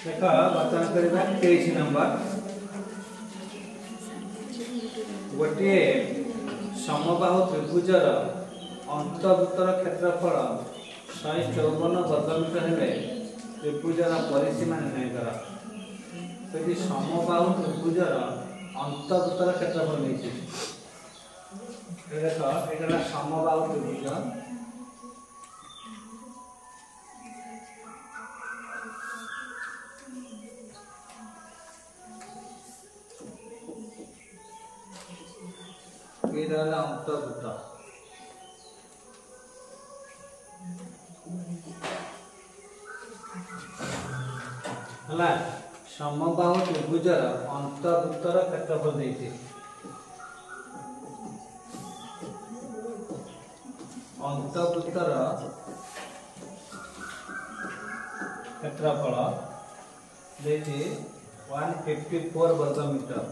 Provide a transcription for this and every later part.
देख बर्तमान करवा 23 नंबर गोटे समबाहु त्रिभुजर अंतर्वृत्तर क्षेत्रफल 154 वर्गमीटर हेले त्रिभुजर परिसीमा निर्णय कर। तो समबाहु त्रिभुजर अंतर्वृत्तर क्षेत्रफल नहीं देख ये समबाहु त्रिभुज अंतर्वृत्त है समबाहु त्रिभुजर अंतर्वृत्तर क्षेत्रफल नहीं अंतर्वृत्तर क्षेत्रफल देखिए 154 वर्गमीटर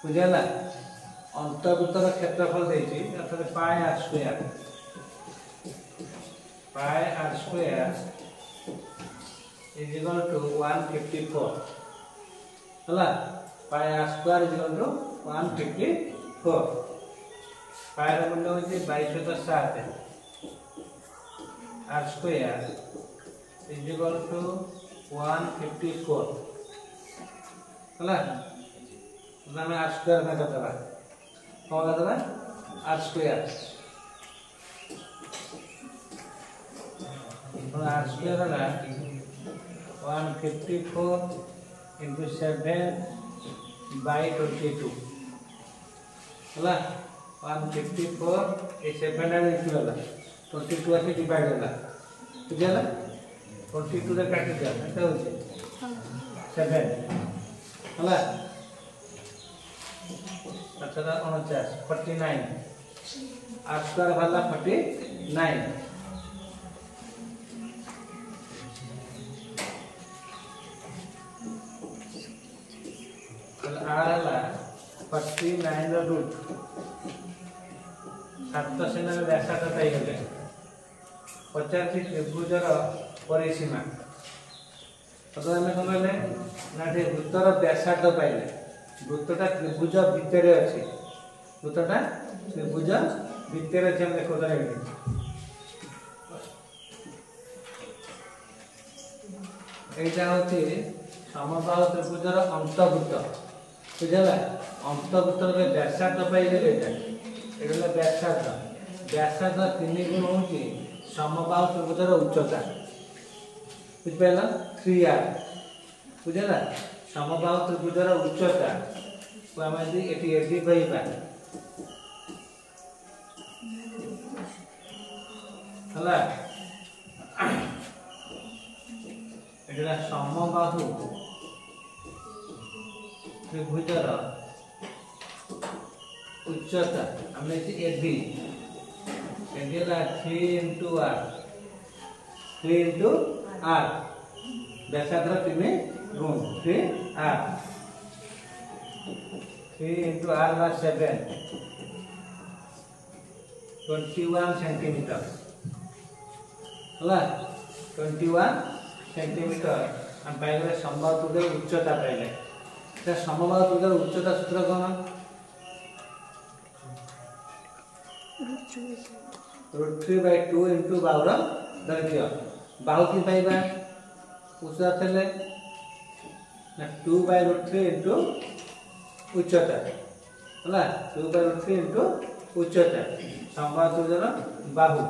बुझेगा। अंतर्वृत्तर क्षेत्रफल देखिए अर्थात pi r square is equal to 154 है pi r square is equal to 154 pi मूल्य हूँ 2207 r square is equal to 154 है आम आर स्क्वायर में करदे कौन करदे आर स्क्वायर आर स्क्वायर है 154 इंटू 7 बाई 22 है 154 ये 7 इंटू है 22 आसी डिवाइड है बुझेगा 22 रे काटी दिया एटा हो 7 है अच्छा 49 आर स्क्वायर वाला 49 आर है 49 रूट 7 से व्यासार्ध पाइगले पचास त्रिभुजर परिसीमा तो आम कौन कहले ना वृत्तर व्यासार्ध पाइले वृत्तटा त्रिभुज भितर अच्छी वृत्तटा त्रिभुज भितर अच्छे हम देखो यहाँ हूँ समबाहु त्रिभुजर अंतर्वृत्त बुझेगा। अंतर्वृत्तर व्यासार्ध पाइले ये व्यासार्ध व्यासार्ध 3 गुण हूँ समबाहु त्रिभुजर उच्चता बुझिपार 3r बुझेगा। समबाहु त्रिभुजर उच्चता को आम ये एडी पाइबा है समबाहु त्रिभुजर उच्चता आम एडी एडी 3 इंटू आर व्यासार्ध 3 गुण 3r 3 इंटू आर 7 21 सेंटीमीटर है 21 सेंटीमीटर हम पाइले समबाहु त्रिभुजर उच्चता पाइले समबाहु त्रिभुजर उच्चता सूत्र कौन √3/2 इंटू बाहुर दैर्घ्य बाहु की पाइबा उच्चता थे 2/√3 इंटू उच्चता है 2/√3 इंटू उच्चता समबाहु त्रिभुजर बाहु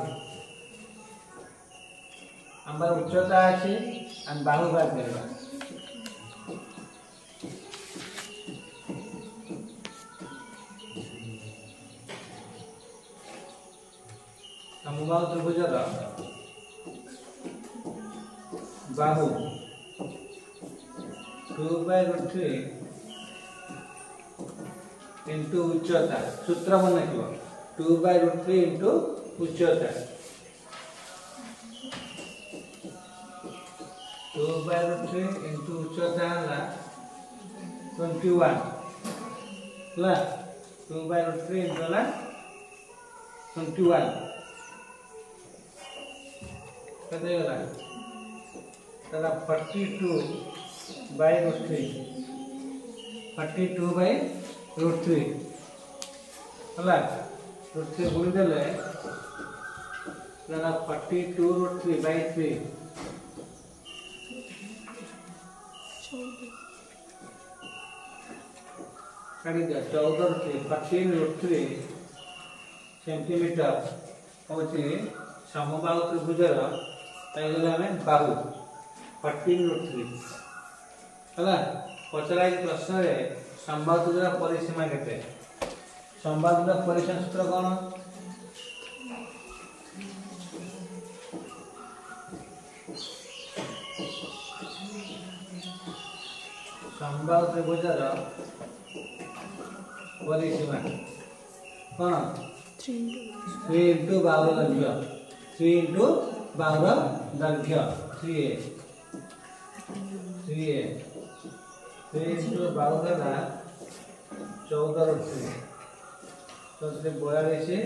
आम उच्चता अच्छी आम बाहु बाहर करवा समबाहु त्रिभुजर बाहु 2/√3 इंटू उच्चता सूत्र मन रख 2/√3 इंटू उच्चता 2/√3 इंटू उच्चता है 21 है 2/√3 इंटू 21 केते गला तला 42 बाय √3 42 बाय √3 हला √3 गुणी देले तला 42 √3 बाय 3 काढी दिया 14 √3 सेंटीमीटर होची समबाहु त्रिभुजर पाइगले हमें बाहु 14 √3 हला पचरा प्रश्न रे समबाहु त्रिभुजर परिसीमा केते समबाहु त्रिभुजर परिसीमा सूत्र कोन समबाहु त्रिभुजर परिसीमा कोन 3 into बाहुर दैर्घ्य 3 into बाहुर दैर्घ्य 3a 3 into बाहुर है 14 √3 तो 42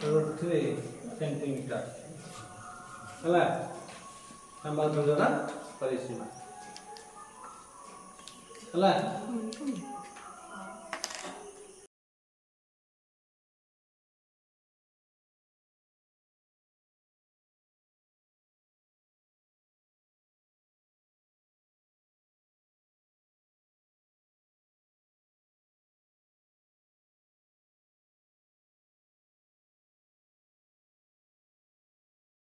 √3 सेंटीमीटर हला समबाहु त्रिभुजर परिसीमा हला